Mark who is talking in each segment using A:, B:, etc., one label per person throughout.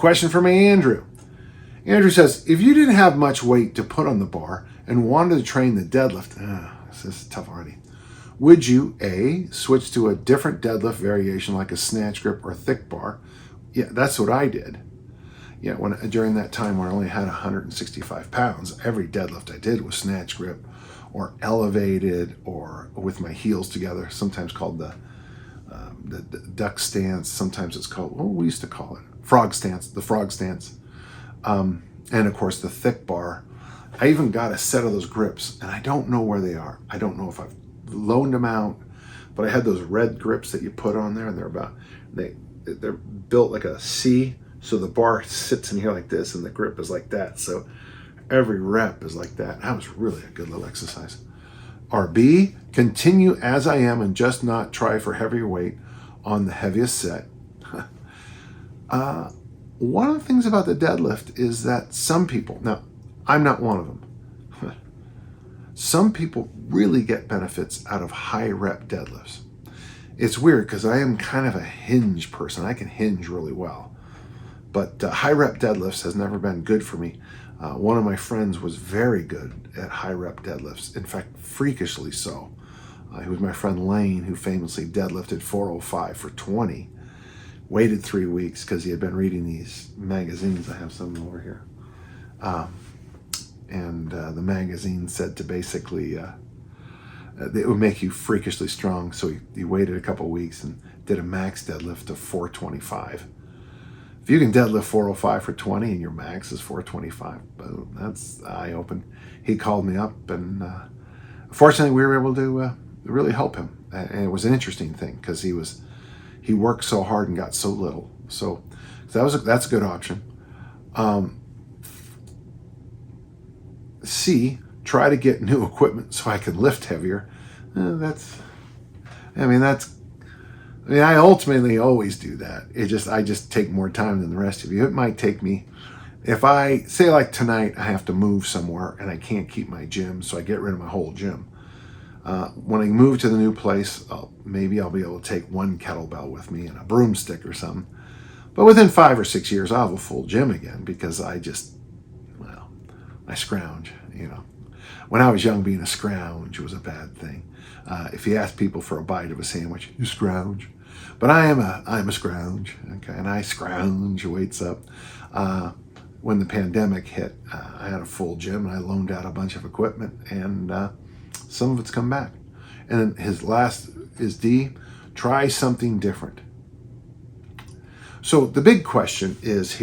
A: Question from Andrew. Andrew says, if you didn't have much weight to put on the bar and wanted to train the deadlift, this is tough already, would you A, switch to a different deadlift variation like a snatch grip or thick bar? Yeah, that's what I did. Yeah, during that time where I only had 165 pounds, every deadlift I did was snatch grip or elevated or with my heels together, sometimes called the duck stance. Sometimes it's called, what we used to call it, frog stance, the frog stance. And of course the thick bar. I even got a set of those grips and I don't know where they are. I don't know if I've loaned them out, but I had those red grips that you put on there, and they're built like a C. So the bar sits in here like this and the grip is like that. So every rep is like that. That was really a good little exercise. Or B, continue as I am and just not try for heavier weight on the heaviest set. One of the things about the deadlift is that some people, now I'm not one of them, some people really get benefits out of high rep deadlifts. It's weird because I am kind of a hinge person. I can hinge really well. But high rep deadlifts has never been good for me. One of my friends was very good at high rep deadlifts. In fact, freakishly so. He was my friend Lane, who famously deadlifted 405 for 20. Waited 3 weeks because he had been reading these magazines. I have some over here. The magazine said to basically, it would make you freakishly strong. So he waited a couple weeks and did a max deadlift of 425. If you can deadlift 405 for 20 and your max is 425, boom, that's eye-open. He called me up and fortunately we were able to really help him. And it was an interesting thing because he worked so hard and got so little. So that's a good option. C, try to get new equipment so I can lift heavier. I ultimately always do that. I just take more time than the rest of you. It might take me, if I say like tonight, I have to move somewhere and I can't keep my gym, so I get rid of my whole gym. When I move to the new place, maybe I'll be able to take one kettlebell with me and a broomstick or something. But within 5 or 6 years, I'll have a full gym again because I scrounge, When I was young, being a scrounge was a bad thing. If you ask people for a bite of a sandwich, you scrounge. But I'm a scrounge, okay, and I scrounge weights up. When the pandemic hit, I had a full gym and I loaned out a bunch of equipment, and some of it's come back. And then his last is D, try something different. So the big question is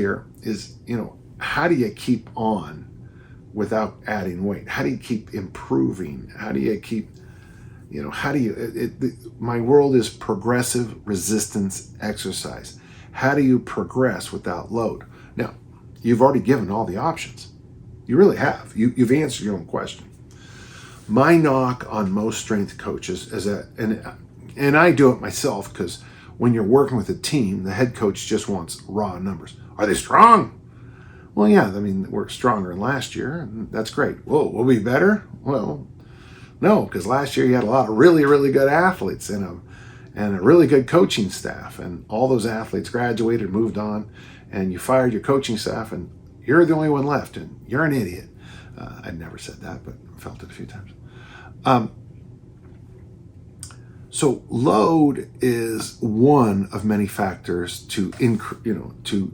A: how do you keep on without adding weight? How do you keep improving? How do you keep, my world is progressive resistance exercise. How do you progress without load? Now, you've already given all the options. You really have. You've answered your own question. My knock on most strength coaches is that, and I do it myself, because when you're working with a team, the head coach just wants raw numbers. Are they strong? Well, yeah, we're stronger than last year, and that's great. Whoa, will we be better? Well, no, because last year you had a lot of really, really good athletes and a really good coaching staff, and all those athletes graduated, moved on, and you fired your coaching staff, and you're the only one left, and you're an idiot. I'd never said that, but felt it a few times. So load is one of many factors to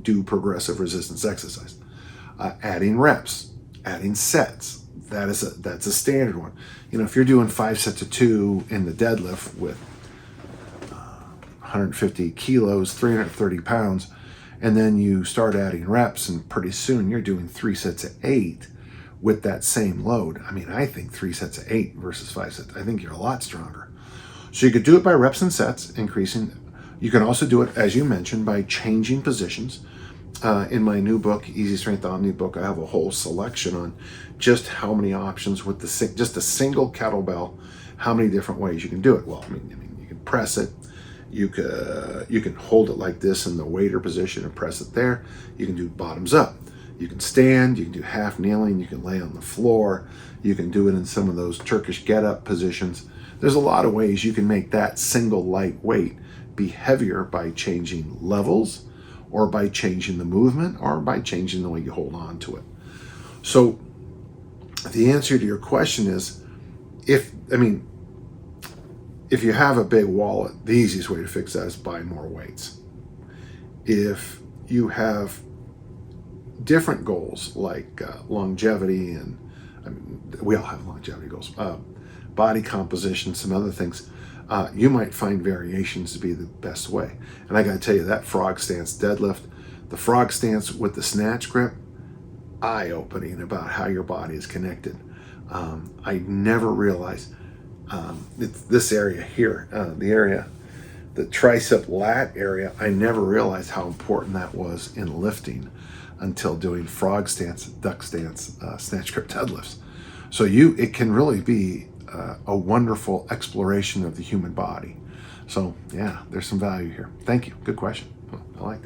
A: do progressive resistance exercise. Adding reps, adding sets, that's a standard one. If you're doing 5 sets of 2 in the deadlift with 150 kilos, 330 pounds, and then you start adding reps, and pretty soon you're doing 3 sets of 8 with that same load. I think 3 sets of 8 versus 5 sets, I think you're a lot stronger. So you could do it by reps and sets, increasing. You can also do it, as you mentioned, by changing positions. In my new book, Easy Strength Omnibook, I have a whole selection on just how many options with just a single kettlebell, how many different ways you can do it. Well, you can press it. You can hold it like this in the waiter position and press it there. You can do bottoms up. You can stand. You can do half kneeling. You can lay on the floor. You can do it in some of those Turkish get-up positions. There's a lot of ways you can make that single light weight be heavier by changing levels or by changing the movement, or by changing the way you hold on to it. So the answer to your question is, if you have a big wallet, the easiest way to fix that is buy more weights. If you have different goals like longevity, and we all have longevity goals, body composition, some other things, you might find variations to be the best way. And I got to tell you, that frog stance deadlift, the frog stance with the snatch grip, eye-opening about how your body is connected. I never realized it's this area here, the tricep lat area. I never realized how important that was in lifting until doing frog stance, duck stance, snatch grip deadlifts. So it can really be a wonderful exploration of the human body. So yeah, there's some value here. Thank you. Good question. I like that.